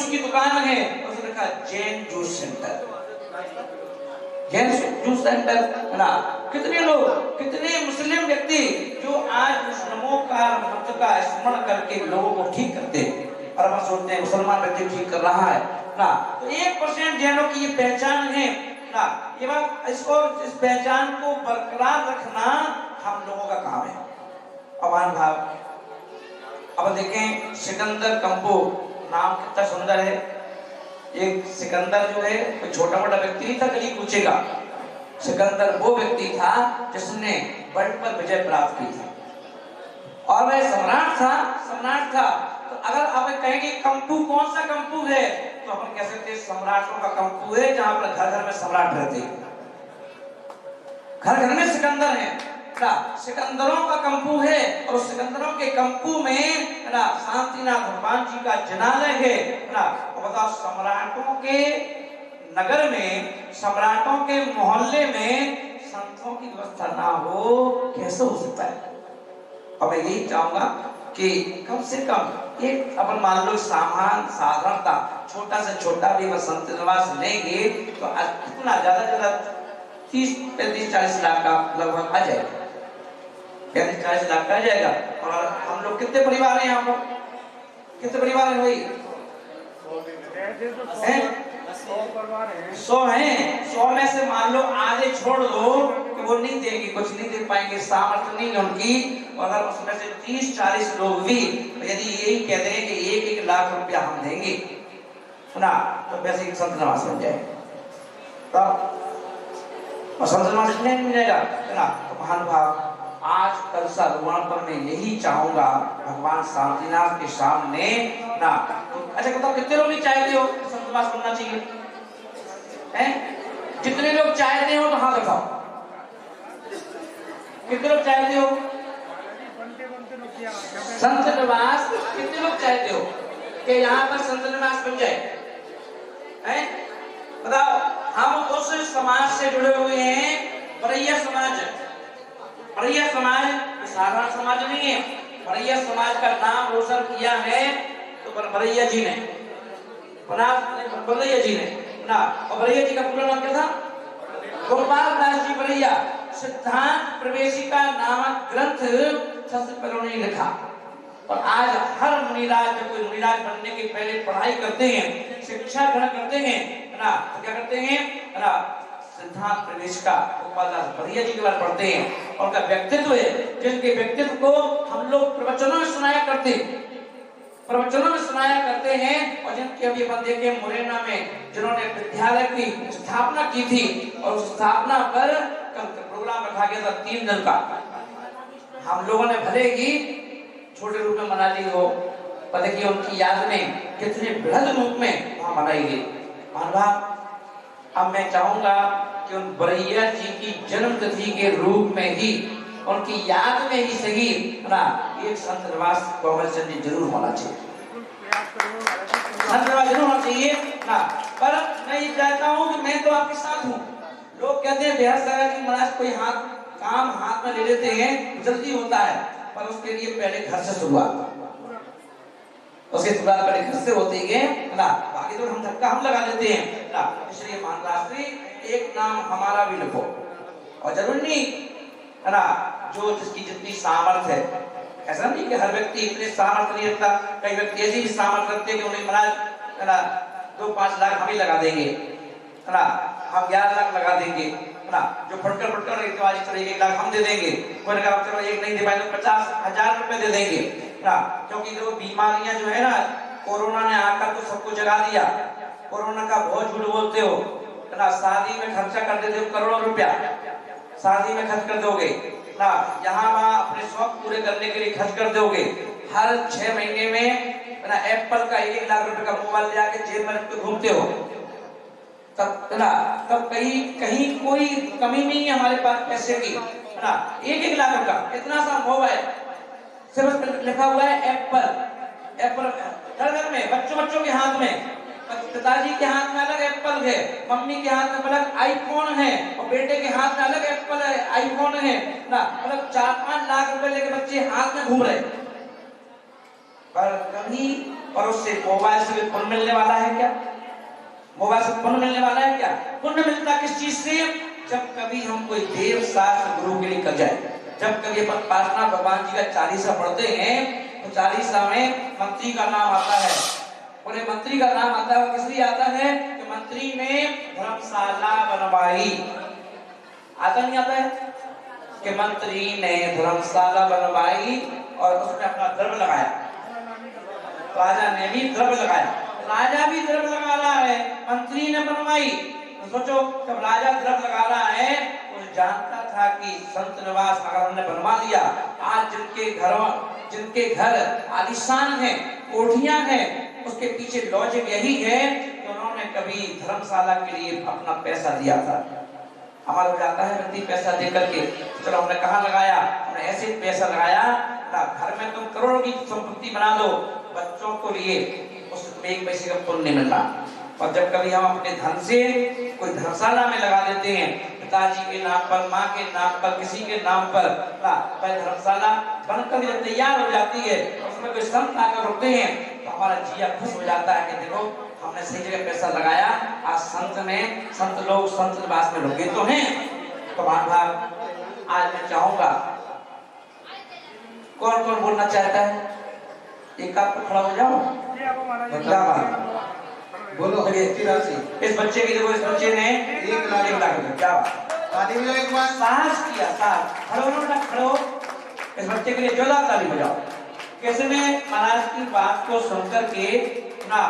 Juice की दुकान है, उसने लिखा Jain juice centre, Jain juice centre है ना। कितने लोग, कितने मुस्लिम व्यक्ति जो आज मुस्लिमों का मत का स्मरण करके लोगों को ठीक करते हैं, और हम सोचते हैं मुसलमान व्यक्ति ठीक कर रहा है ना। तो 1% जैनों की ये पहचान है ना, ये बात, इसको, इस पहचान को बरकरार रखना हम लोगों का काम है। अमान भाव, अब देखें सिकंदर कंपो, नाम कितना सुंदर है। एक सिकंदर जो है कोई छोटा मोटा व्यक्ति नहीं था गली कूचे का, सिकंदर वो व्यक्ति था जिसने वर्ल्ड पर विजय प्राप्त की थी, और वह सम्राट था, सम्राट था। तो अगर आप कहेंगे कंपू कौन सा कंपू है, तो अपन कह सकते हैं सम्राटों का कंपू है, जहां पर घर घर में सम्राट रहते हैं, घर घर में सिकंदर है ना, सिकंदरों का कंपू है। और सिकंदरों के कंपू में ना शांतिनाथ भगवान जी का जनालय है ना। और बताओ सम्राटों के नगर में, सम्राटों के मोहल्ले में संतों की व्यवस्था ना हो, कैसे हो सकता है। अब मैं यही चाहूंगा कि कम से कम एक अपन मान लो साधारणता, छोटा से छोटा भी वह संत निवास लेंगे तो कितना ज्यादा ज्यादा 30, 35, 40 लाख का लगभग आ जाएगा, 35, 40 लाख का आ जाएगा। और हम लोग कितने परिवार हैं यहाँ पर, कितने परिवार हैं भाई? 100 हैं। 100 में से मान लो आधे छोड़ दो कि वो नहीं देंगे, कुछ नहीं दे पाएंगे, सामर्थ्य नहीं है उनकी। अगर उसमें से 30-40 लोग भी यदि यही कह दें कि 1-1 लाख रुपया हम देंगे ना, तो वैसे एक संत निवास बन जाए, तो संत निवास नहीं मिलेगा ना। तो महानुभाव, आज कलसा रोपण में यही चाहूंगा भगवान शांतिनाथ के सामने ना। अच्छा बताओ कितने लोग चाहते हो संत निवास बनना चाहिए हैं? जितने लोग चाहते हो तो हाथ उठाओ, कितने लोग चाहते हो संत निवास, कितने लोग चाहते हो कि यहाँ पर संत निवास बन जाए हैं? बताओ। हम उस समाज से जुड़े हुए हैं, बरैया समाज। बरैया समाज साधारण समाज नहीं है, बरैया समाज का नाम रोशन किया है तो बरैया जी ने, बरैया जी ने ना। और बरैया जी का पूरा नाम क्या था? गोपाल दास जी बरैया। सिद्धांत प्रवेशिका नामक ग्रंथ सबसे पहले उन्होंने लिखा। और आज हर मुनिराज, जब कोई मुनिराज बनने के पहले पढ़ाई करते हैं, शिक्षा ग्रहण करते हैं ना, तो क्या करते हैं ना, सिद्धांत प्रवेशिका गोपाल दास बरैया जी के बारे पढ़ते हैं। और उनका व्यक्तित्व है, जिनके व्यक्तित्व को हम लोग प्रवचनों में सुनाया करते हैं, प्रवचनों में सुनाया करते हैं। और जिनके अभी अपन देखे मुरैना में जिन्होंने विद्यालय की स्थापना की थी, और उस स्थापना पर प्रोग्राम रखा गया था 3 दिन का। हम लोगों ने भले ही छोटे रूप में मना ली हो, पर देखिए उनकी याद में कितने बृहद रूप में वहां मनाई गई। अब मैं चाहूंगा कि उन बरैया जी की जन्म तिथि के रूप में ही, उनकी याद में ही सही ना, एक संत निवास कोमल चंद जी जरूर होना चाहिए, संत निवास जरूर होना चाहिए ना। पर मैं ये चाहता हूँ कि मैं तो आपके साथ हूँ। लोग कहते हैं बेहद सारा कि महाराज कोई काम हाथ में ले लेते हैं, जल्दी होता है, पर उसके लिए पहले घर से शुरुआत, उसके शुरुआत पहले घर से होती है ना। बाकी तो हम धक्का हम लगा लेते हैं ना। इसलिए महाराष्ट्री एक नाम हमारा भी लिखो, और जरूर नहीं है ना, जो जिसकी जितनी सामर्थ्य है। ऐसा नहीं कि हर व्यक्ति इतने सामर्थ्य नहीं रखता, कई व्यक्ति ऐसी भी सामर्थ्य रखते हैं कि उन्हें महाराज है ना 2-5 लाख हम ही लगा देंगे है ना, हम 11 लाख लगा देंगे है ना। जो फटकर रेतवाजी करेंगे 1 लाख हम दे देंगे, कोई ने कहा चलो 1 नहीं दे पाए तो 50,000 रुपए दे देंगे ना। क्योंकि जो बीमारियां जो है ना, कोरोना ने आकर तो सबको जगा दिया। कोरोना का बहुत झूठ बोलते हो है ना, शादी में खर्चा कर देते हो करोड़ों रुपया, शादी में खर्च कर दोगे ना, यहाँ वहाँ अपने शौक पूरे करने के लिए खर्च कर दोगे। हर 6 महीने में ना एप्पल का 1 लाख रुपए का मोबाइल ले आके जेब में रख के घूमते हो, तब ना, तब कहीं कोई कमी नहीं है हमारे पास पैसे की है ना। 1 लाख रुपया इतना सा मोबाइल, सिर्फ लिखा हुआ है एप्पल। एप्पल घर घर में, बच्चों के हाथ में, पिताजी के हाथ में अलग एप्पल है, मम्मी के हाथ में अलग आईफोन है, और बेटे के हाथ में अलग एप्पल है, आईफोन है ना। मतलब 4-5 लाख रुपए लेके बच्चे हाथ में घूम रहे पर कभी और उससे मोबाइल से भी पुण्य मिलने वाला है क्या? मोबाइल से पुण्य मिलने वाला है क्या? पुण्य मिलता किस चीज से? जब कभी हम कोई देव शास्त्र गुरु के लिए कर जाए, जब कभी अपन प्रार्थना भगवान जी का चालीसा पढ़ते हैं तो चालीसा में मंत्री का नाम आता है। पूरे मंत्री का नाम आता है, किस लिए आता है? कि मंत्री ने धर्मशाला बनवाई। आता नहीं आता है कि मंत्री ने धर्मशाला बनवाई और उसमें अपना द्रव्य लगाया, राजा ने भी द्रव्य लगाया, राजा भी द्रव्य लगा रहा है, मंत्री ने बनवाई। तो सोचो जब राजा द्रव्य लगा रहा है तो जानता था कि संत निवास अगर हमने बनवा दिया, आज जिनके घर आलीशान है, कोठियां हैं, उसके पीछे लॉजिक यही है कि उन्होंने कभी धर्मशाला के लिए अपना पैसा दिया था। हमारा हो जाता है व्यक्ति पैसा दे करके, चलो हमने कहाँ लगाया? हमने ऐसे पैसा लगाया ना, घर में तुम करोड़ों की संपत्ति बना दो, बच्चों को लिए उसमें एक पैसे का पुण्य नहीं मिल रहा। और जब कभी हम अपने धन से कोई धर्मशाला में लगा देते हैं, पिताजी के नाम पर, माँ के नाम पर, किसी के नाम पर, धर्मशाला बनकर जब तैयार हो जाती है, उसमें कोई संत आकर रुकते हैं तो हमारा जिया खुश हो जाता है कि देखो हमने सही जगह पैसा लगाया। आज संत लोग संत निवास में रुके तो हैं। तो भाग आज मैं चाहूंगा, कौन कौन बोलना चाहता है? एक आप खड़ा हो जाओ, बोलो। इस बच्चे की देखो, इस बच्चे ने 1 लाख रुपए, क्या एक बार साहस किया, साहस। खड़ो, इस बच्चे के लिए जोरदार ताली बजाओ। कैसे में महाराज की बात को सुनकर के ना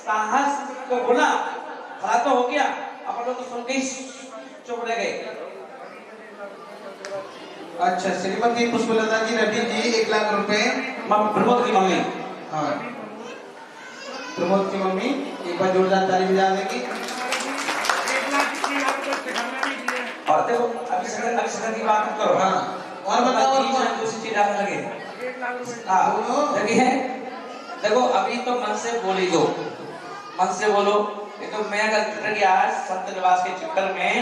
साहस को बोला, खड़ा तो हो गया, अब लोग तो सुन के चुप रह गए। अच्छा, श्रीमती पुष्पलता जी रेड्डी जी 1 लाख रुपए। प्रमोद की मम्मी, हाँ प्रमोद की मम्मी, एक बार जोरदार ताली बजा देंगी। और देखो अभी सगन की बात करो। हाँ, और बताओ दूसरी चीज आने लगे। हाँ देखो अभी तो मन से बोली दो, मन से बोलो। ये तो मैं अगर गया संत निवास के चक्कर में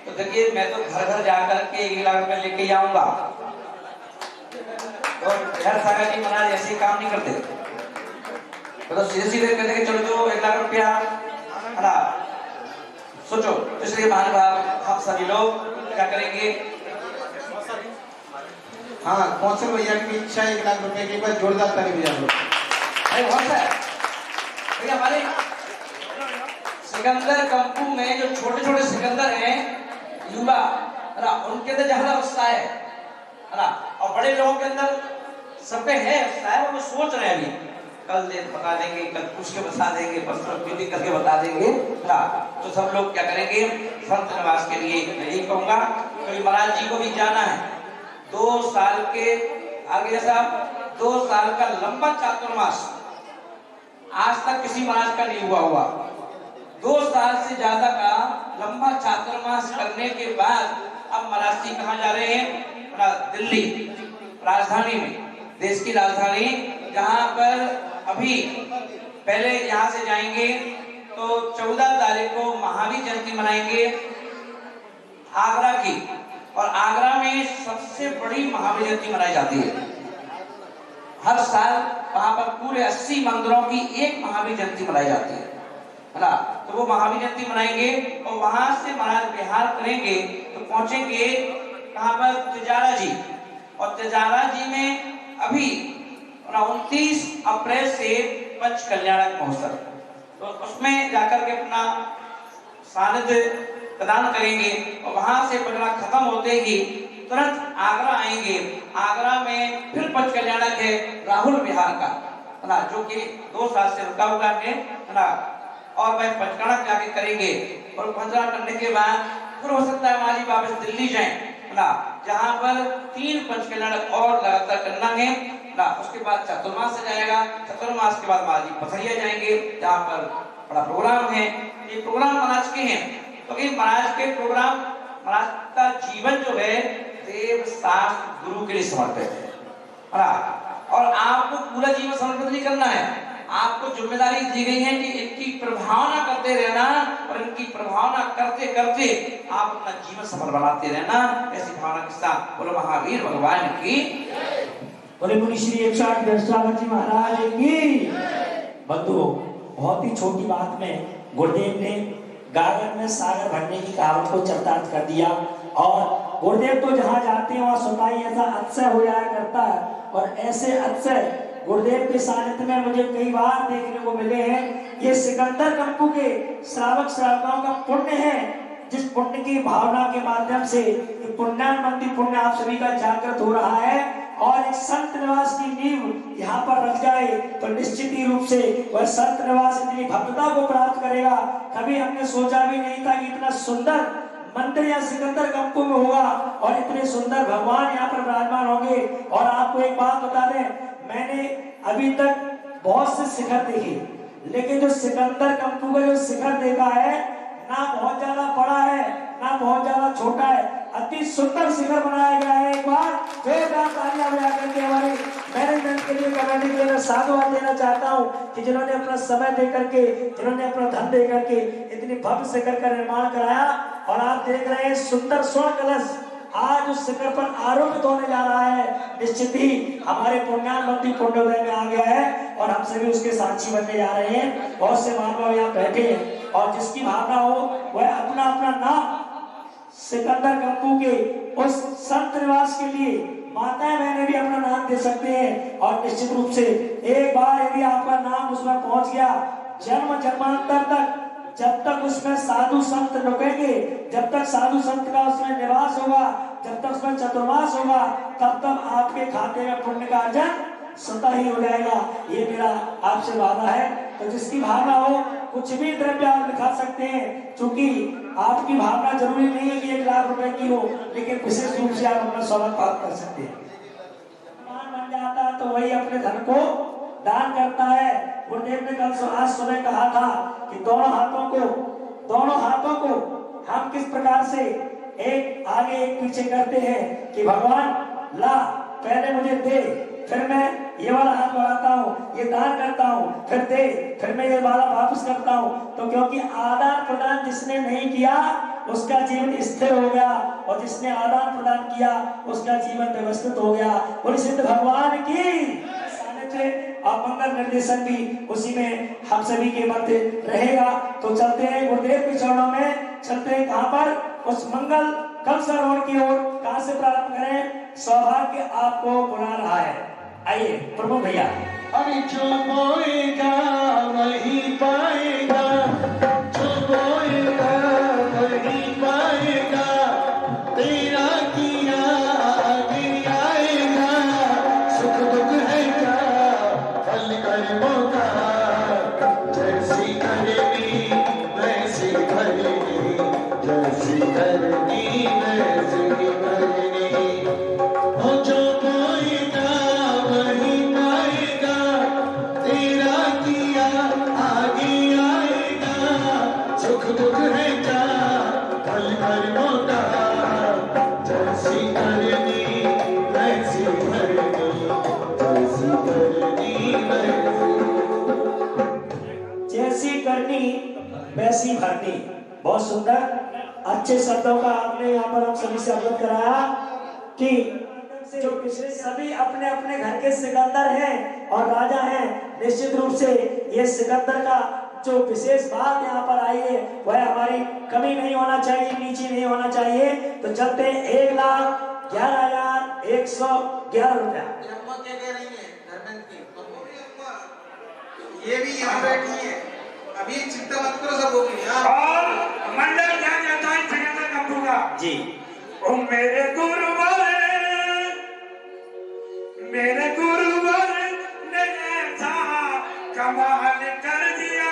तो देखिए मैं तो घर घर जाकर के 1 लाख रुपए लेके आऊंगा। और हर सागर जी महाराज ऐसे काम नहीं करते, तो सीधे कहते कि चलो जो 1 लाख रुपया है ना। सोचो, इसलिए महानुभाव हम सभी लोग क्या करेंगे? हाँ, कौशल भैया की इच्छा 1 लाख रुपए की, बार जोरदार ताली बजा दो। भैया हमारे सिकंदर कंपू में जो छोटे छोटे सिकंदर हैं युवा, है ना, उनके अंदर ज्यादा उत्साह है ना। और बड़े लोगों के अंदर सब पे है उत्साह, वो सोच रहे हैं अभी कल बता देंगे, कल पूछ के बता देंगे, परसों मीटिंग करके बता देंगे ना। तो सब लोग क्या करेंगे? संत निवास के लिए मैं यही कहूंगा, क्योंकि महाराज जी को भी जाना है। 2 साल के आगे साहब 2 साल का लंबा चातुर्मास आज तक किसी महाराज का नहीं हुआ। 2 साल से ज्यादा का लंबा चातुर्मास करने के बाद अब महाराज जी कहाँ जा रहे हैं? दिल्ली, राजधानी में, देश की राजधानी, जहाँ पर अभी पहले यहाँ से जाएंगे तो 14 तारीख को महावीर जयंती मनाएंगे आगरा की। और आगरा में सबसे बड़ी महावीर जयंती मनाई जाती है। हर साल वहां पर पूरे 80 मंदिरों की एक महावीर जयंती मनाई जाती है ना। तो वो महावीर जयंती मनाएंगे और वहां से महाराज बिहार करेंगे तो पहुंचेंगे कहां पर? तिजारा जी। और तिजारा जी में अभी 29 अप्रैल से पंच कल्याणक महोत्सव, तो उसमें जाकर के अपना सानिध्य प्रदान करेंगे। और वहां से पगड़ा खत्म होते ही तुरंत आगरा आएंगे। आगरा में फिर पंच कल्याणक है राहुल बिहार का, है ना, जो कि 2 साल से रुका हुआ है ना। और वह पंचकर्णक जाके करेंगे और पंचकर्णक करने के बाद फिर हो सकता है माली वापस दिल्ली जाएं, है ना, जहां पर 3 पंच कल्याणक और लगातार करना है ना। उसके बाद चातुर्मास से जाएगा, चातुर्मास के बाद महाराज जी पथरिया जाएंगे जहां पर बड़ा प्रोग्राम है। ये प्रोग्राम महाराज के हैं, तो इन महाराज के प्रोग्राम, महाराज का जीवन जो है देव शास्त्र गुरु के लिए समर्पित है ना। और आपको पूरा जीवन समर्पित नहीं करना है, आपको जिम्मेदारी दी गई है कि इनकी प्रभावना करते रहना और इनकी प्रभावना करते करते आप अपना जीवन सफल बनाते रहना। ऐसी भावना के साथ बोलो महावीर भगवान की। बोले मुनि श्री 108 दशावत जी महाराज की। बंधुओं, बहुत ही छोटी बात में गुरुदेव ने गागर में सागर भरने की कहावत को चरितार्थ कर दिया। और गुरुदेव तो जहाँ जाते हैं वहाँ स्वतः ही ऐसा अतिशय हो जाया करता है। और ऐसे अतिशय गुरुदेव के सानिध्य में मुझे कई बार देखने को मिले हैं। ये सिकंदर कंपू के श्रावक श्रावकाओं का पुण्य है, जिस पुण्य की भावना के माध्यम से पुण्यानंदी पुण्य आप सभी का जागृत हो रहा है। और एक संत निवास की नींव यहाँ पर रख जाए तो निश्चित ही रूप से वह संत निवास इतनी भव्यता को प्राप्त करेगा। कभी हमने सोचा भी नहीं था कि इतना सुंदर मंदिर या सिकंदर कंपू में होगा और इतने सुंदर भगवान यहाँ पर विराजमान होंगे। और आपको एक बात बता दें, मैंने अभी तक बहुत से शिखर देखे, लेकिन जो सिकंदर कंपू का जो शिखर देखा है ना बहुत ज्यादा बड़ा है ना बहुत ज्यादा छोटा है, अति सुंदर शिखर बनाया गया है। एक बार जोरदार तालियां बजा करके हमारे मैनेजमेंट के लिए, कमेटी के लिए साधुवाद देना चाहता हूँ कि जिन्होंने अपना समय दे करके, जिन्होंने अपना धन दे करके इतनी भव्य शिखर का निर्माण कराया। और आप देख रहे हैं सुंदर स्वर्ण कलश आज उस शिखर पर आरोपित होने जा रहा है। निश्चित ही हमारे पुण्यानंदी पुण्योदय में आ गया है और हम सभी उसके साक्षी बनने जा रहे हैं। बहुत से महानुभाव यहाँ बैठे हैं और जिसकी भावना हो वह अपना अपना नाम सिकंदर कंपू के उस संत निवास के लिए माताएं बहनें भी अपना नाम दे सकते हैं। और निश्चित रूप से एक बार यदि आपका नाम उसमें पहुंच गया, जन्म जन्मांतर तक जब तक उसमें साधु संत रुकेंगे, जब तक साधु संत का उसमें निवास होगा, जब तक उसमें चतुर्मास होगा, तब तक आपके खाते में पुण्य का अर्जन स्वतः ही हो जाएगा। ये मेरा आपसे वादा है। तो जिसकी भावना हो कुछ भी द्रव्य आप लिखा सकते हैं, क्योंकि आपकी भावना जरूरी नहीं है कि 1 लाख रुपए की हो, लेकिन विशेष रूप से आप अपना स्वागत प्राप्त कर सकते हैं। बन जाता है तो वही अपने धन को दान करता है। गुरुदेव ने कल आज सुबह कहा था कि दोनों हाथों को हम किस प्रकार से एक आगे एक पीछे करते हैं कि भगवान ला पहले मुझे दे, फिर मैं ये वाला हाथ बढ़ाता हूँ, ये दान करता हूँ, फिर दे, फिर मैं ये वाला वापस करता हूँ। तो क्योंकि आदान प्रदान जिसने नहीं किया उसका जीवन स्थिर हो गया और जिसने आदान प्रदान किया उसका जीवन व्यवस्थित हो गया। और सिद्ध भगवान की और मंगल निर्देशन भी उसी में हम सभी के मध्य रहेगा। तो चलते हैं गुरुदेव के चरणों में, चलते हैं कहाँ पर, उस मंगल कल सरोवर की ओर। कहाँ से प्रारंभ करें? सौभाग्य आपको बुला रहा है। आइए प्रभु भैया। अरे जो बोएगा वही पाएगा, जो बोएगा वही पाएगा, तेरा किया आगे आएगा, सुख दुख है क्या फल कर्मों का, जैसी करनी वैसी भरनी, जैसी करनी वैसी भरनी। ओ जो बोएगा वही पाएगा, तेरा किया आगे आएगा, सुख दुख है क्या फल कर्मों का, जैसी करनी वैसी भरनी, जैसी करनी वैसी। जैसी करनी वैसी भरनी। बहुत सुंदर अच्छे शब्दों का आपने यहाँ पर हम सभी से अवगत कराया कि जो पिछले सभी अपने अपने घर के सिकंदर हैं और राजा हैं। निश्चित रूप से ये सिकंदर का जो विशेष बात यहाँ पर आई है वह हमारी कमी नहीं होना चाहिए, नीची नहीं होना चाहिए। तो चलते 1,11,111 रुपया। ये भी यहाँ बैठी है, अभी चिंता मत करो, सब हो गई। और मंडल क्या कहता है सिकंदर कंपू का जी। ओ मेरे गुरुवर ने ऐसा कमाल कर दिया,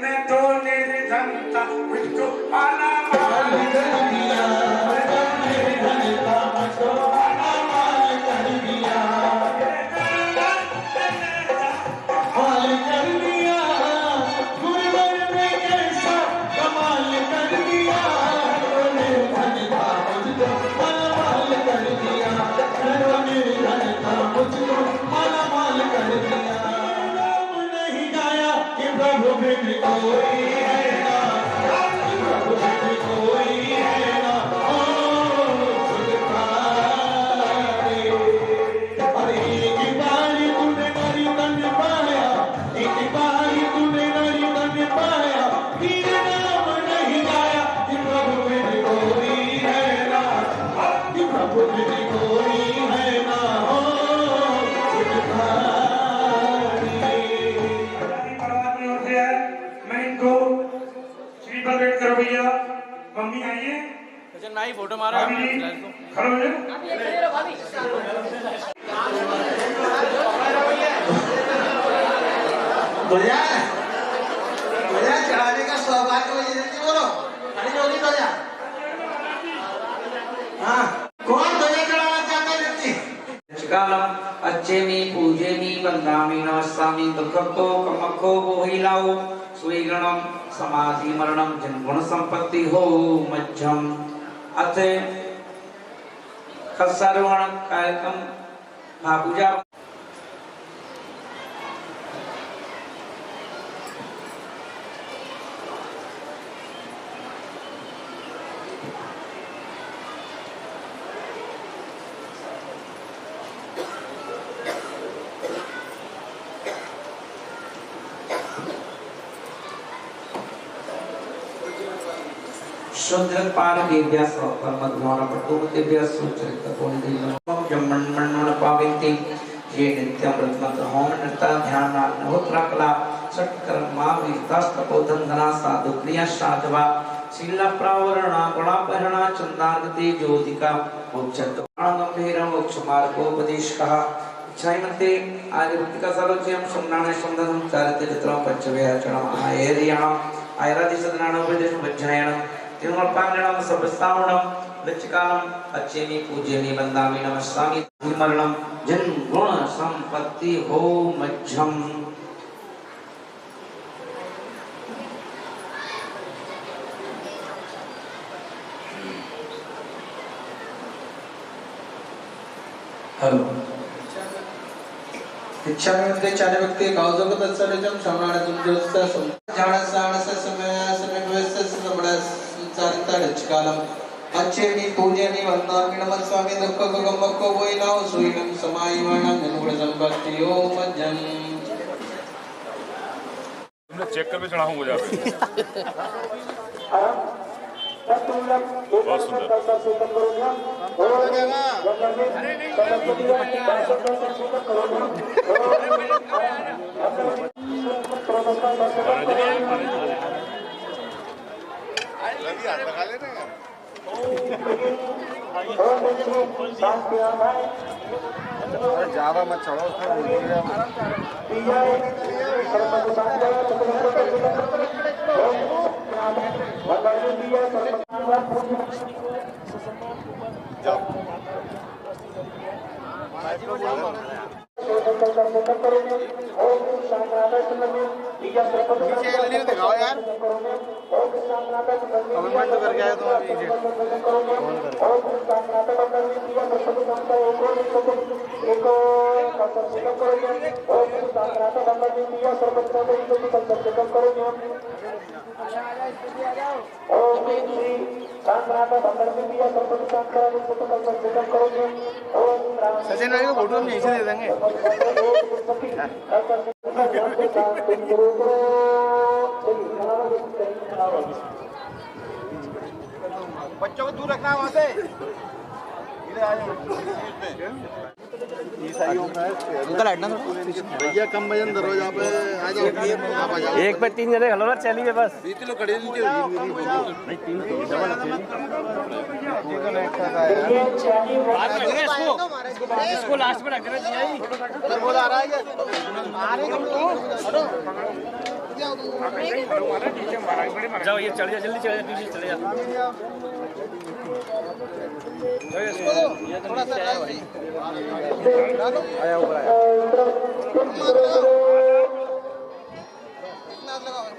मैं तो निर्धन था मुझको पाला माल कर दिया, मैं तो निर्धन था मुझको पाला माल कर दिया, हाल कर दिया गुरुवर ने कैसा कमाल कर दिया, निर्धन था मुझको कुछ भी कोई है ना हो कुछ भारी। परिवार की ओर से है, मैं इनको श्री पर वेट करो भैया। मम्मी आइए, फोटो मारा भाभी जी खड़े हो जाओ। ध्वजा चढ़ाने का सौभाग्य मुझे देती, बोलो खड़ी होगी ध्वजा। हाँ, कौन ध्वजा चढ़ाना चाहता है व्यक्ति? कालम अच्छेमी पूजेमी वंदामी नमस्सामी दुखको कमको बोहिलाओ स्वीगणम समाधि मरणम जन्गुण संपत्ति हो मध्यम। अथे खसारोहण कार्यक्रम महापूजा शुद्रपाल देव्या परमद्वार पटुमतेभ्यः सुचरितपुण्यदेवं ब्रह्मण्मण्ण पाविन्ति ये नित्यं व्रतमंत्र होम नृत्य ध्यान नवोत्तरा कला षट्कर्मा विहितास्तपोधनधना साधु क्रिया साधवा शीला प्रावरणा गुणापहरणा चंदार्गति ज्योतिका मोक्षत्व गंभीरं मोक्ष मार्गोपदेशकः इच्छामते आर्यवृत्तिका सर्वज्ञं शमनाने शमदनं चारित्र्य चित्रं पंचव्याचरणं आयर्याणं आयरादिसदनानोपदेश वज्रायणं तिरुमलपांगणं सबस्तावणं लक्षकालं अच्छेमी पूजेमी वंदामी नमस्सामी मरणं जन गुण संपत्ति हो मध्यम। हेलो इच्छा में उनके चारे व्यक्ति काउजों को तत्सर्वजम श्रवणार्थ जोस्ता जाना सावण से समय व्यवस्था से सबड़ा संचारिता रचकालम अच्छेमी पूजेमी वंदामी नमस्सामी दुक्खो गम्मको वोइनाओ सुइनं समायमानं जन्गुण संपत्ति हो मध्यम। तुमने चेक कर भी चढ़ा हूँ मुझे बहुत सुंदर। ज्यादा मत चढ़ो दिखाओ यार कमेंट तो करके आया सचिन भाई को फोटो हम यहीं से दे देंगे। बच्चों को दूर रखना है वहाँ से। भैया कम वजन दरवाजा पे आ जाओ। एक पे 3 जने हलो चलिए बस। किलो खड़े इसको लास्ट में रख देना चाहिए। आ रहा है जाओ ये चढ़ जा जल्दी चढ़ जा पीछे चले जा। थोड़ा सा आया ऊपर आया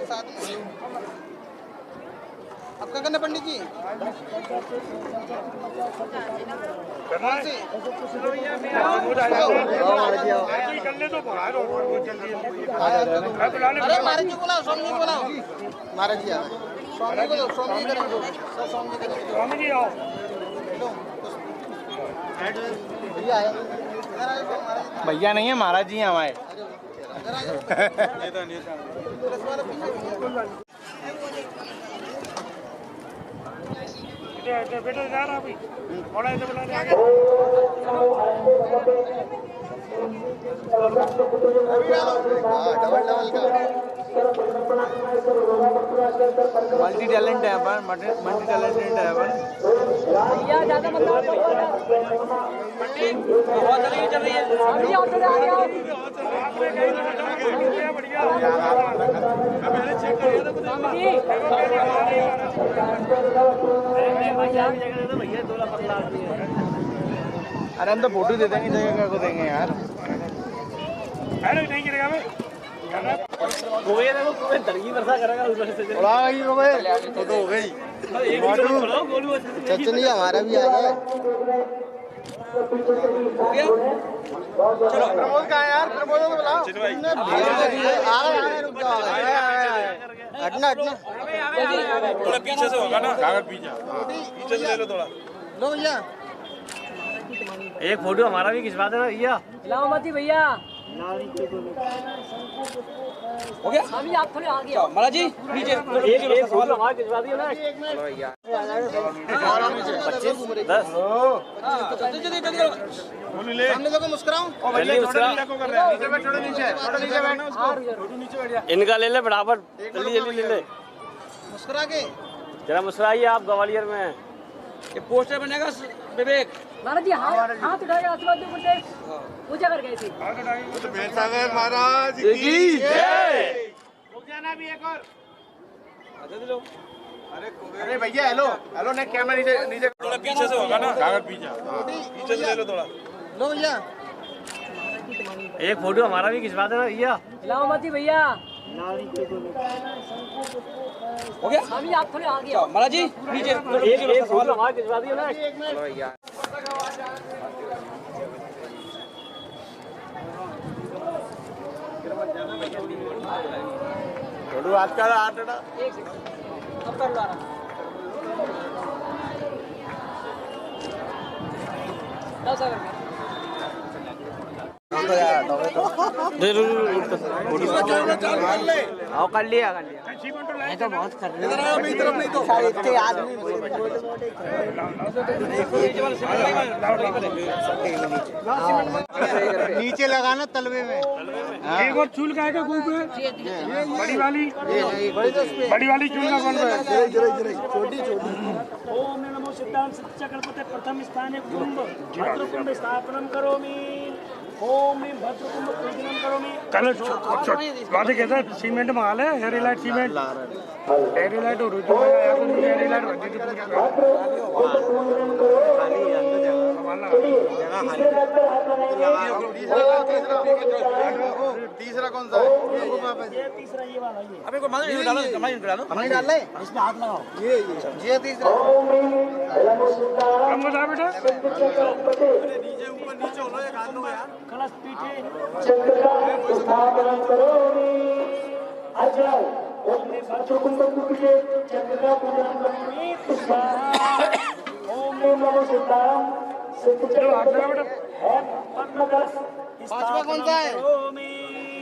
साथ में अब क्या करना पंडित जी? अरे महाराज जी बोला स्वामी जी बोला महाराज जी स्वामी को स्वामी जी करेंगे स्वामी जी आओ भैया नहीं है महाराज जी हमारे। बेटा जा रहा अभी थोड़ा इधर बुला ले आगे डबल का मल्टी टैलेंट है अपन, मल्टी टैलेंटेड है अपन। ज्यादा मतलब बहुत चल रही है अरे हम तो फोटो दे देंगे, जगह को देंगे यार। अरे नहीं गिरेगा भाई तो हो गई चचनी हमारा भी आ गया। चलो प्रमोद कहाँ है यार? प्रमोद को बुलाओ। हटना हटना थोड़ा पीछे से होगा ना, कागज पीछे से ले लो थोड़ा। लो भैया एक फोटो हमारा भी खिंचवा देना भैया। लाओ मत भैया, हो गया अभी आप थोड़े आगे आओ। महाराज जी नीचे एक फोटो हमारा खिंचवा दियो ना। 10 सामने देखो, मुस्कुराओ। जल्दी उसका नीचे बैठ, थोड़ा नीचे बैठ। इनका ले ले बराबर, जल्दी जल्दी ले ले। मुस्कुरा के जरा मुस्कुराइए आप ग्वालियर में। ये पोस्टर बनेगा विवेक महाराज जी हाथ उठाएगा, आशीर्वाद दो बोलते पूजा कर गए थे। महाराज की जय। रुक जाना भी एक और अरे भैया हेलो हेलो, ने कैमरा नीचे नीचे। थोड़ा पीछे से होगा ना, कागज पीछे से ले लो थोड़ा। लो भैया एक फोटो हमारा भी खिंचवा देना भैया। लाओ मत भैया, हो गया अभी आप थोड़े आगे आओ। महाराज जी नीचे एक फोटो हमारा खिंचवा दियो ना। थोड़ा हाथ का हाथ अब कर लो आराम। लाओ सागर में। आओ कर लिया मैं तो बहुत कर रहे नीचे लगाना तलवे में। एक और चूल का है कौन पे? बड़ी वाली चूल का कौन पे? छोटी छोटी ओम नमो सिद्धांत सत्यचक्रपते प्रथम स्थाने कुंभ भद्रकुंभ स्थापनम करोमि। ओम ह्रीं भद्रकुंभ पूजनम करोमि। कल बातें कहता है सीमेंट मंगा ले, हेरीलाइट सीमेंट, हेरीलाइट और हेरीलाइट भर दी तीसरा कौन सा है? ये तीसरा ये वाला ये। अबे को डालो डालो हमें डाल ले, इसमें हाथ लगाओ। ये तीसरा। हम बता बेटा कलश पीठे ओम नमो सिद्धांत पांचवा कौन सा है?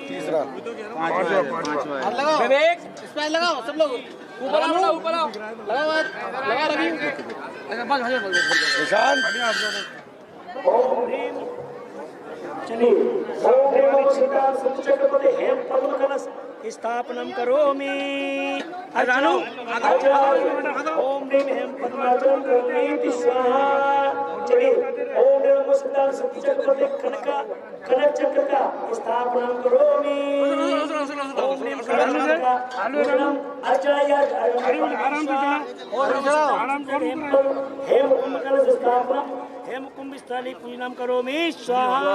तीसरा। हाथ लगाओ विवेक इसमें लगाओ सब लोग। ऊपर आओ लगा लगा रवि। चलिए ओम नमो सिद्धांत सत्यचक्रपते हेम पद्म कलश स्थापनम करोमि। रानू ओम ह्रीं हेम पद्मार्चनम करोमि स्वाहा। चलिए ओम नमो सिद्धांत सत्यचक्रपते कनक चक्र का स्थापनम करोमि। ओम ह्रीं पूजनम अर्चनाय हेम कुंभ कलश स्थापनम हेम कुंभ स्थली पूजनम करोमि स्वाहा।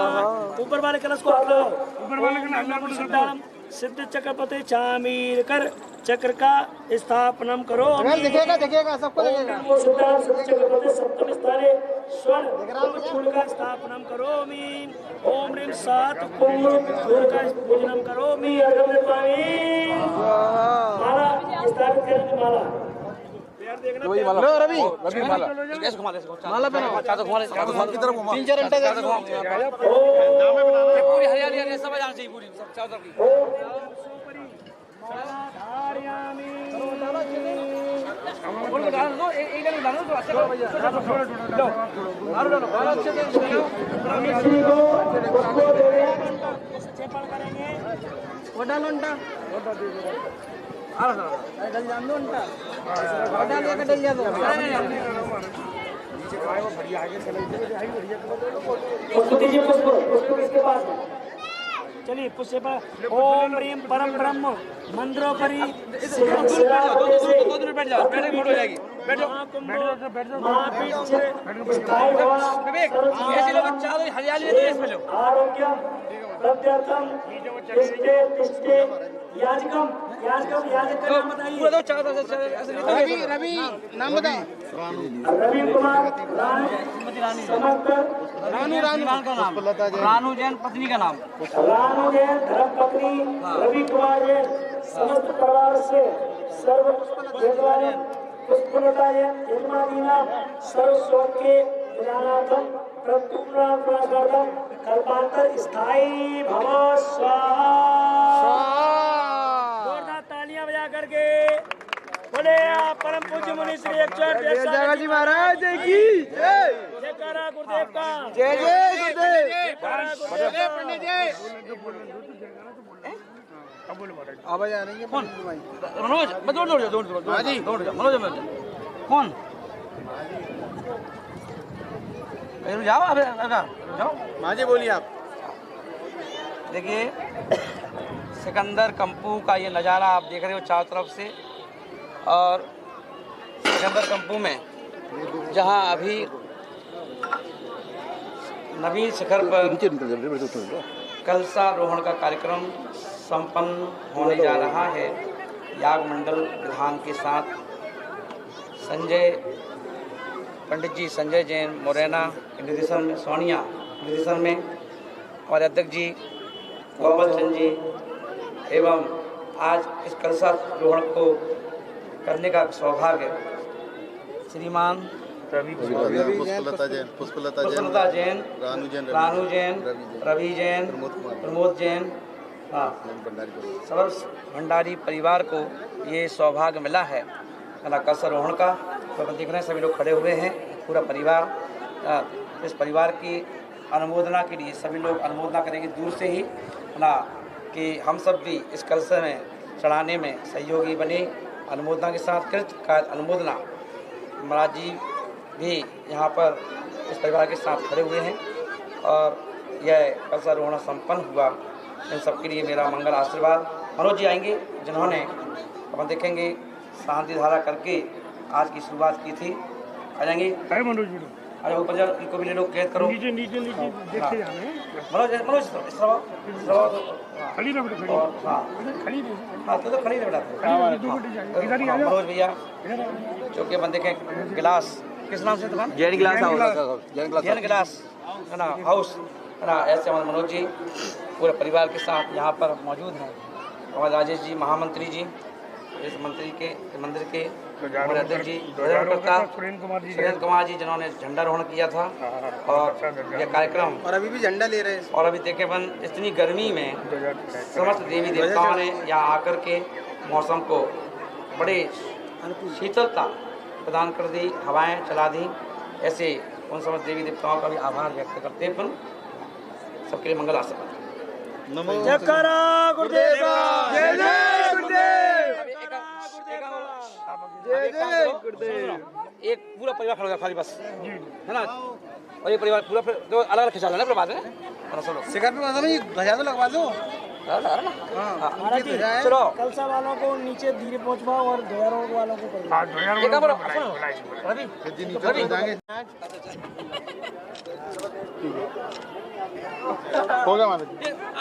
ऊपर वाले कलश को हटाओ। ऊपर वाले का अल्लाह को सिद्धांत सिद्ध चक्रपति चामीर कर चक्र का स्थापनम करो। दिखेगा दिखेगा सबको दिखेगा। सिद्धांत सिद्ध चक्रपति सप्तम स्थाने स्वर्ण का स्थापनम करोमि। ओम ह्रीं सात कुंभ का पूजनम करोमि। माला स्थापित करेंगे माला। लो रवि कैसे घुमा ले माला पहनाओ। चाचा घुमा ले की तरफ घुमा। 3-4 घंटे का पूरी हरियाली सब जाना चाहिए पूरी सब चारों तरफ की। धारयामि उनको डाल दो, एक जन डालो तो अच्छा करो भैया। लो मारो डालो, और अच्छे से डालो। मिश्री को उसको दे चेपड़ करेंगे। वो डालो अंडा। आ रहा है। डल जान दो अंडा। और डाल के डल जा दो। उसको दीजिए, पुष्प किसके पास है? चलिए पुष्प पर ओम ह्रीम परम ब्रह्म मंत्रोपरि दो दिन बैठ जाओ, बैठे फोटो हो जाएगी। बैठो विवेक, ऐसे लोग चारों हरियाली में इसमें लो। आरोग्यम प्रत्यर्थम तिष्ठे तिष्ठे याजकम याजकम याजक का नाम बताइए। पूरा दो चारों रवि रवि नाम बता। रवि कुमार राणू समस्त रानू का नाम, रानू जैन पत्नी का नाम। रानू जैन धर्मपत्नी रवि कुमार जैन समस्त परिवार से सर्व पुष्पलता जैन यजमानीना सर्व सौख्य ज्ञानार्थम प्रत्युत्तराम प्रार्थनार्थम कल्पांतर स्थायी भव स्वाहा। जोरदार तालियां बजा करके बोले परम पूज्य मुनि श्री 108 जी महाराज की जय। जयकारा गुरुदेव का जय जय गुरुदेव। पंडित जी आवाज आ रही है। कौन? मनोज, मैं दौड़ जा मनोज कौन? जाओ अब जाओ। माँ जी बोलिए आप। देखिए सिकंदर कंपू का ये नज़ारा आप देख रहे हो चारों तरफ से। और सिकंदर कंपू में जहाँ अभी नवीन शिखर पर कलशारोहण का कार्यक्रम संपन्न होने जा रहा है, याग मंडल विधान के साथ संजय पंडित जी संजय जैन मुरैना के निर्देशन में, सोनिया निर्देशन में, और अध्यक्ष जी गोपाल चंद जी एवं आज इस कलशारोहण को करने का सौभाग्य श्रीमान पुष्पलता जैन, रानू जैन, रवि जैन, प्रमोद जैन, हाँ सर्व भंडारी परिवार को ये सौभाग्य मिला है कलशारोहण का। तो देख रहे हैं सभी लोग खड़े हुए हैं, पूरा परिवार। इस परिवार की अनुमोदना के लिए सभी लोग अनुमोदना करेंगे दूर से ही ना, कि हम सब भी इस कलश में चढ़ाने में सहयोगी बने। अनुमोदना के साथ कृत का अनुमोदना महाराज जी भी यहाँ पर इस परिवार के साथ खड़े हुए हैं और यह कलशारोहण संपन्न हुआ। इन सबके लिए मेरा मंगल आशीर्वाद। मनोज जी आएंगे जिन्होंने अपन देखेंगे शांति धारा करके आज की शुरुआत की थी। आ जाएंगे अरे ऊपर जाओ, इनको भी ले लो, कैद करो। नीचे देखे जाने मनोज इस तरह खड़ी ना बेटा, खड़ी हाँ तो खड़ी ना बेटा। मनोज भैया जो कि अपन देखें गिलास किस नाम से दुकान? जैन गिलास है ना हाउस है ना। ऐसे हमारे मनोज जी पूरे परिवार के साथ यहाँ पर मौजूद हैं। हमारे राजेश जी महामंत्री जी, इस मंत्री के मंदिर के अध्यक्ष जी सुरेंद्र कुमार जी जिन्होंने झंडारोहण किया था और यह कार्यक्रम, और अभी भी झंडा ले रहे हैं। और अभी देखे बन इतनी गर्मी में समस्त देवी देवताओं ने यहाँ आकर के मौसम को बड़े शीतलता प्रदान कर दी, हवाएं चला दी। ऐसे उन समस्त देवी देवताओं का भी आभार व्यक्त करते हैं। अपन सबके लिए मंगल आशीर्वाद। जयकारा गुरुदेव का जय जय गुरुदेव, जय जय गुरुदेव। एक पूरा परिवार खड़ा खाली बस है ना, और ये परिवार पूरा दो अलग अलग खिंचा लेना पूरा बाद में शिखर पे ध्वजा तो लगवा दो। महाराज जी चलो कलसा वालों को नीचे धीरे पहुंचवाओ और ध्वजारोहण वालों को हो गया महाराज।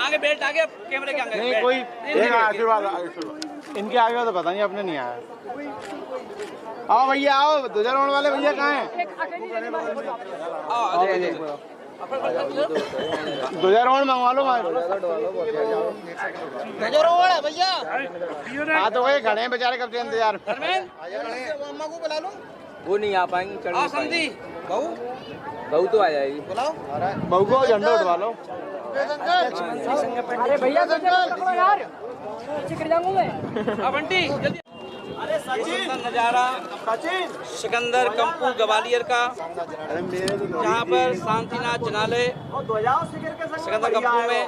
आगे बेल्ट आगे कैमरे के आगे नहीं कोई आशीर्वाद इनके आगे तो पता नहीं, अपने नहीं आया। आओ भैया आओ, ध्वजारोहण वाले भैया कहाँ हैं? ध्वजारोहण मंगवा लो। ध्वजारोहण है भैया। हाँ तो वही खड़े हैं बेचारे, कब से इंतजार। अम्मा को बुला लो। वो नहीं आ पाएंगे, चढ़ नहीं पाएंगे। बहू तो आ जाएगी, बुलाओ बहू को, झंडा उठवा लो। अरे भैया यार गिर जाऊंगा मैं। अब आंटी जल्दी सुंदर नज़ारा सिकंदर कंपू ग्वालियर का, जहाँ पर शांतिनाथ जनालय सिकंदर कंपू में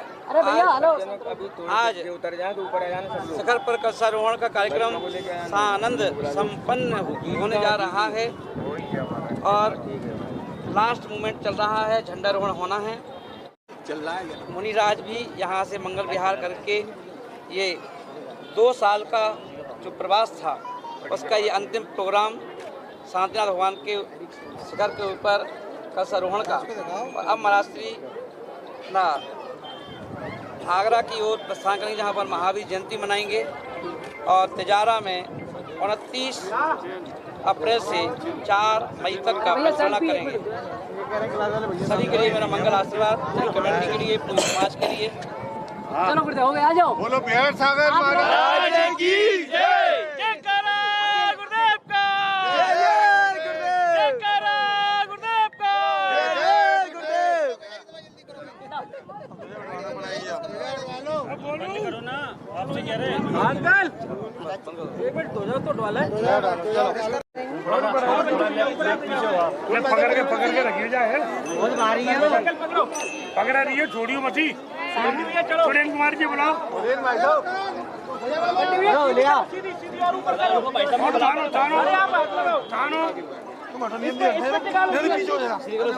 आज शिखर पर कलशारोहण का कार्यक्रम सानंद संपन्न होने जा रहा है और लास्ट मोमेंट चल रहा है, झंडारोहण होना है। मुनिराज भी यहाँ से मंगल विहार करके ये 2 साल का जो प्रवास था उसका ये अंतिम प्रोग्राम शांतिनाथ भगवान के शिखर के ऊपर कलशारोहण का। और अब महाराष्ट्री ना आगरा की ओर प्रस्थान करेंगे, जहाँ पर महावीर जयंती मनाएंगे और तिजारा में 29 अप्रैल से 4 मई तक का परिचालना करेंगे। सभी के लिए मेरा मंगल आशीर्वाद, कमेटी के लिए, पूरे समाज के लिए। चलो गुरुदेव हो गए, आ जाओ। बोलो बिहार सागर महाराज की जय। जयकारा गुरुदेव का, जयकारा गुरुदेव का। करो ना, आपसे कह रहे हैं अंकल। एक मिनट दो जाओ तो डवाला है। पकड़ के रखिए जाए, बहुत भारी है। पकड़ा रही है, छोड़ियो मची। सुरेंद्र कुमार जी बुलाओ।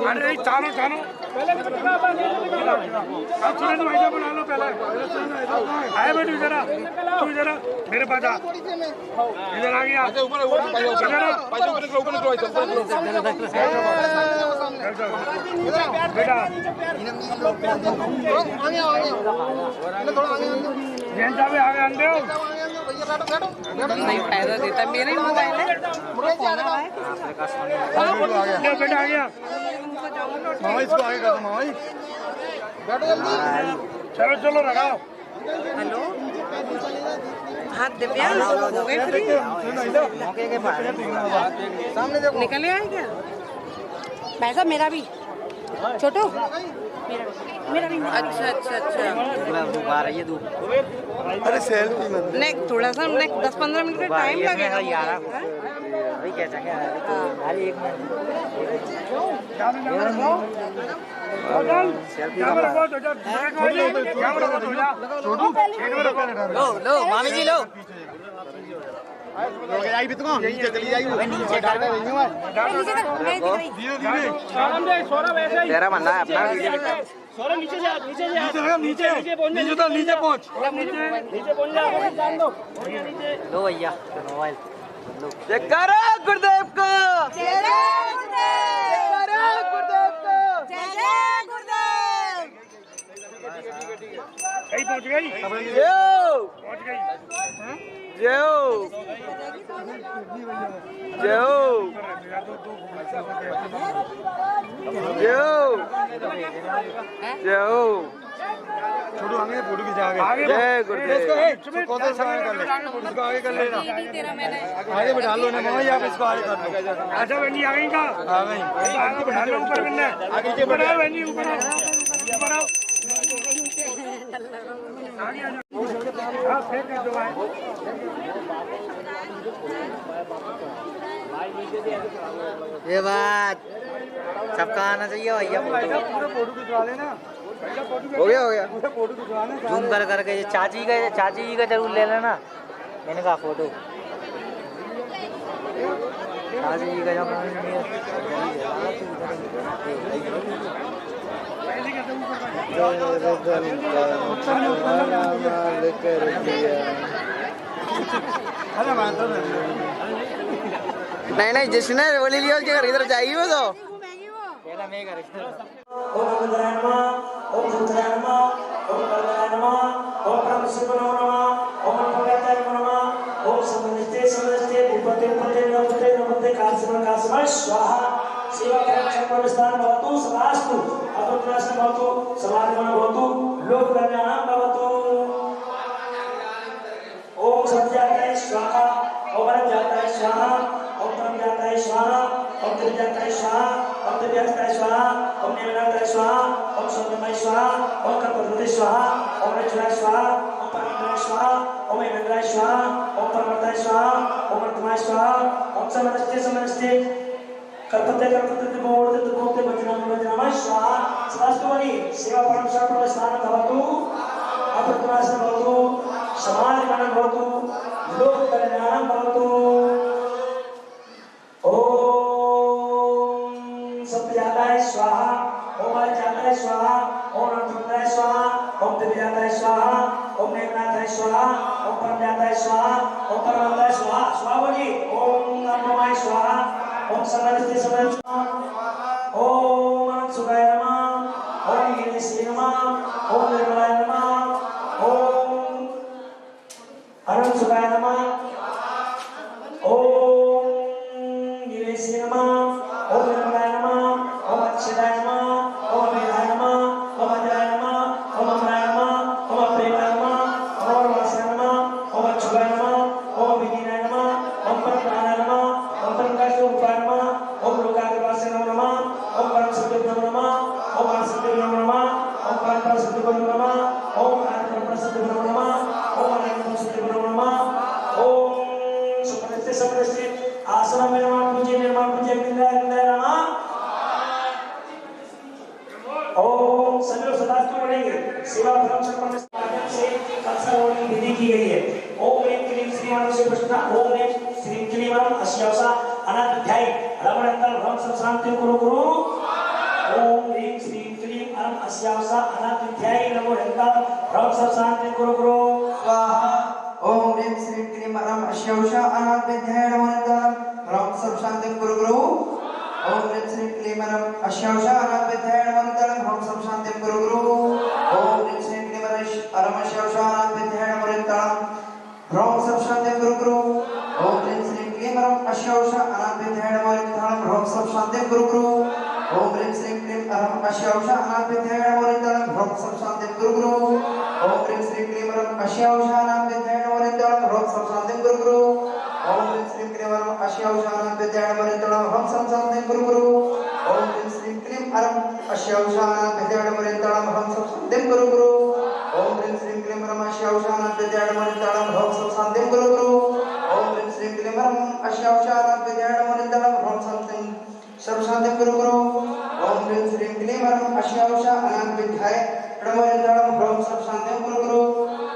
अरे चानो सुरेंद्र भाई को बुला लो पहले। आए बेटू जरा, तू जरा मेरे पास आ, इधर आ गया। बेटा जैन साहब आगे आंदे हो, नहीं फायदा देता, मेरा ही मोबाइल है। बेटा आ गया। इसको आगे कर दो मामा जी। चलो चलो लगाओ। हेलो हाँ दिव्या, हो गए फ्री? निकले आए क्या भाई साहब? मेरा भी छोटू, मेरा भी। अच्छा अच्छा अच्छा, अरे सेल्फी मत। नहीं थोड़ा सा 10-15 मिनट का टाइम लगेगा यार। लो मामी जी लो। तेरा बनना है अपना। नीचे पहुंच। लो भैया मोबाइल। जयकारा गुरुदेव को, जयकारा गुरुदेव को, जय गुरुदेव। कहीं पहुंच गई? पहुंच गई। जय छोड़ो आगे फोटो खींचा आगे। जय गुरुदेव। कौन सा समय कर ले, इसको आगे कर लेना। आगे बैठा लो ना मामा जी, आप इसको आगे कर लो। अच्छा बहनी आ गई का? आ गई। आगे बैठा लो, ऊपर करना है। आगे के ऊपर आओ बहनी, ऊपर आओ, ऊपर आओ। आगे आ जाओ। हाँ फेंक दो भाई। ये बात सबका आना चाहिए भैया। पूरे फोटो खिंचवा लेना। हो गया फोटो खिंचवा लेना। जूम कर करके चाची जी का जरूर ले लेना। मैंने कहा फोटो चाची जी का नहीं जिसने बोली लिया उसके घर इधर जाएगी वो तो पहला मैं कर। ओम रुद्राय नमः, ओम रुद्राय नमः, ओम रुद्राय नमः, ओम परमशिवाय नमः, ओम भगवताय नमः, ओम समनस्ते विपते नमस्ते कासमय स्वाहा। सेवा कर्म स्थान भवतु, समास्तु अपत्रासन भवतु, समागमन भवतु, लोक कल्याणं भवतु। ओम सत्याय स्वाहा, ओम जाताय स्वाहा, ओम जाताय स्वाहा, ओम जाताय स्वाहा, ओम दिव्यास्ताय स्वाहा, ओम निर्मलाय स्वाहा, ओम सौम्यमय स्वाहा, ओम कल्पवृद्धि स्वाहा, ओम रचनाय स्वाहा, ओम परमात्माय स्वाहा। स्वाहा, ओम इंद्राय स्वाहा, ओम परमताय स्वाहा, ओम अर्धमाय स्वाहा, ओम समनस्ते समनस्ते कर्तव्य कर्तव्य मोर्ते दुखोते वज्रामाय स्वाहा। सदास्तुवनि सेवा परम शास्त्र स्थान भवतु, अप्रतनासन भवतु, समाज गणन भवतु, लोक कल्याणं भवतु। ओम सप्तजाताय स्वाहा, ओम आचार्याय स्वाहा, ओम अनंतराय स्वाहा, ओम दिव्याताय स्वाहा, ओम नेकनाथाय स्वाहा, ओम परमजाताय स्वाहा, ओम परमताय स्वाहा। स्वाहा बोलिए। ओम नमोमाय स्वाहा, ओम समरस्ते समर स्वाहा, ओम अनंत सुखाय नमः, ओम हीरेश्वरी नमः, ओम निर्मलाय नमः, ओम अनंत सुखाय नमः, ओम हीरेश्वरी नमः, ओम निर्मलाय नमः, ओम अक्षराय नमः, ओम अभेदाय नमः, ओम अजराय नमः, ओम अमराय नमः, ओम अप्रेमाय नमः, ओम वासाय नमः, ओम अच्युताय नमः, ओम विजयाय नमः, ओम परमात्माय नमः, ओम परमकाशरूपाय नमः, ओम लोकाग्रवासाय नमः, ओम परम सत्य नमः, ओम आसत्य नमः, ओम परम सत्य नमः, ओम आत्म सत्य नमः, ओम अनंत सत्य नमः, ओम सुपरस्ते समरस्ते आसन में नमः, पूज्य निर्माण पूज्य इंद्राय नमः। ओम सभी लोग सदास्तु पढ़ेंगे। सेवा धर्म संपन्न माध्यम से कलशा रोहणी विधि की गई है। ओम ह्रीं क्लीं श्रीमानो से प्रश्न। ओम ह्रीं श्रीं क्लीं अस्यावसा अनाध्यायी रमणंतर भ्रम संशांति कुरु कुरु। ओम ह्रीं श्रीं क्लीं अस्यावसा अनाध्यायी रमणंतर भ्रम संशांति कुरु कुरु। स्वाहा। ओम ह्रीं श्रीं क्लीं अस्यावसा अनाध्यायी रमणंतर भ्रम संशांति कुरु कुरु। ओम ह्रीं श्रीं क्लीं अस्यावसा अनाध्यायी रमणंतर भ्रम संशांति कुरु कुरु। ओम ह्रीं श्रीं क्लीं अस्यावसा अनाध्यायी रमणंतर भ्रम संशांति कुरु कुरु। ओम ह्रीं श्रीं क्लीं अस्यावसा अनाध्यायी रमणंतर भ्रम संशांति कुरु कुरु। ओम ह्रीं श्रीं क्लीं अस्यावसा अनाध्यायी रमणंतर भ्रम संशांति कुरु कुरु। ओम ह्रीं श्रीं क्लीं अस्यावसा अनाध्यायी रमणंतर भ्रम संशांति कुरु कुरु। ओम ह्रीं श्रीं क्लीं अस्यावसा अनाध्यायी रमणंतर भ्रम संशांति कुरु कुरु। ओम ह्रीं श्रीं क्लीं अस्यावसा अनाध्यायी रमणंतर भ्रम संशांति कुरु कुरु। ओम ह्रीं श्रीं क्लीं अस्यावसा अनाध्यायी रमणंतर भ्रम संशांति कुरु कुरु। ओम ह्रीं श्रीं क्लीं अस्यावसा अनाध्यायी रमणंतर भ्रम संशांति कुरु कुरु। ओम ह्रीं श्रीं क्लीं अस्यावसा अनाध्यायी रमणंतर भ्रम संशांति कुरु कुरु।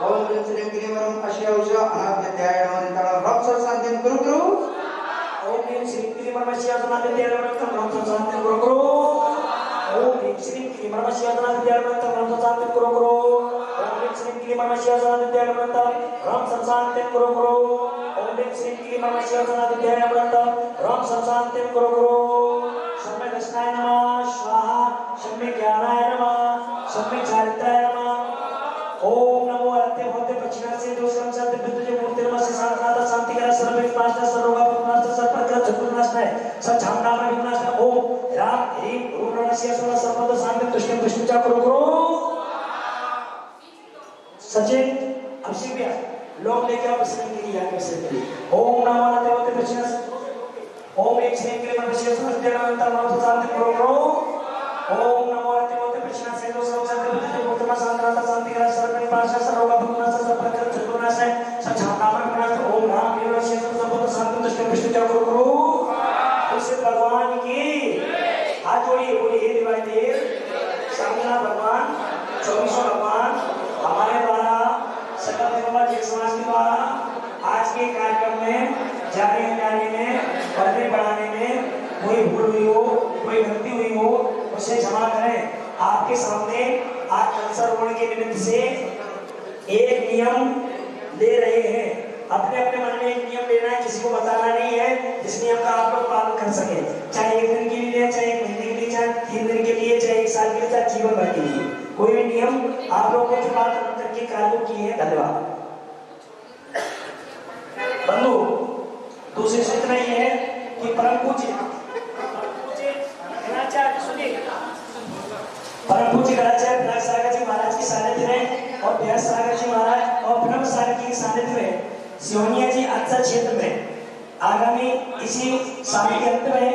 ओम ह्रीं श्रीं क्लीं अस्यावसा अनाध्यायी रमणंतर भ्रम संशांति कुरु कुरु। ओम ह्रीं श्रीं क्लीं अस्यावसा अनाध्यायी रमणंतर भ्रम संशांति कुरु कुरु। ओम ह्रीं श्रीं क्लीं अस्यावसा अनाध्यायी रमणंतर भ्रम संशांति कुरु कुरु। ओम ह्रीं श्रीं क्लीं अस्यावसा अनाध्यायी रमणंतर भ्रम संशांति कुरु कुरु। ओम ह्रीं श्रीं क्लीं अस्यावसा अनाध्यायी रमणंतर भ्रम संशांति कुरु कुरु। सम्यक दर्शनाय नमः स्वाहा, सम्यक ज्ञानाय नमः, सम्यक चारित्राय नमः। ओम नमो अरहते भवते प्रचिना से दोषम सत्य विद्युत मूर्ति नमः से शांतनाथ शांति करा सर्व विनाश सर्वोगा विनाश सर्वप्रकृत चतुर्नाश है सच्चामनाम विनाश। ओम राम ह्रीं ओम रणस्य सोना सर्वद शांति तुष्टि पुष्टिचा करो करो। सचिन अभिषेक भैया लोग लेके आप प्रश्न के लिए आगे से ओम नमो अरहते भवते प्रचिना से ओम एक श्री के मन विशेष सत्यनारायण नाम शांति करो करो। ओम नमो अरहते भवते प्रचिना से दोषम सत्य विद्युत मूर्ति नमः शांतनाथ शांति करा सर्व विनाश सर्वोगा विनाश सर्वप्रकृत चतुर्नाश है सच्चामनाम विनाश। ओम राम ह्रीं रणस्य सर्वद शांति तुष्टि पुष्टिचा करो करो। उस भगवान की हाथ जोड़िए बोलिए हे दिवाली सामना भगवान 24 भगवान हमारे द्वारा सकल देवता जी समाज के द्वारा आज के कार्यक्रम में जाने में पढ़ने पढ़ाने में कोई भूल हुई हो कोई गलती हुई हो उसे क्षमा करें। आपके सामने आज कलशा रोहणी के निमित्त से एक नियम ले रहे हैं। अपने अपने मन में एक नियम लेना है, किसी को बताना नहीं है, जिस नियम का आप लोग पालन कर सके, चाहे एक दिन के लिए, चाहे एक महीने के लिए, चाहे 3 दिन के लिए, चाहे 1 साल के लिए, चाहे जीवन भर के लिए। कोई भी नियम आप लोगों को पालन करके कार्य किए हैं। धन्यवाद बंधु। दूसरी सूचना ये है कि परम पूज्य गणाचार्य सागर जी महाराज के सानिध्य में और व्यास सागर जी महाराज और ब्रह्म सागर जी के सानिध्य में सिहोनिया जी अक्सर क्षेत्र में आगामी इसी साल के अंत में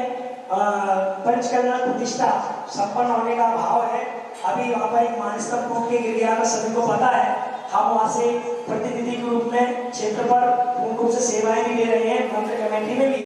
पंचकन्या प्रतिष्ठा संपन्न होने का भाव है। अभी वहाँ पर एक मानस्तंभ टूट के गिर गया, सभी को पता है। हम वहाँ से प्रतिनिधि के रूप में क्षेत्र पर पूर्ण रूप से सेवाएं भी ले रहे हैं, मंदिर कमेटी में भी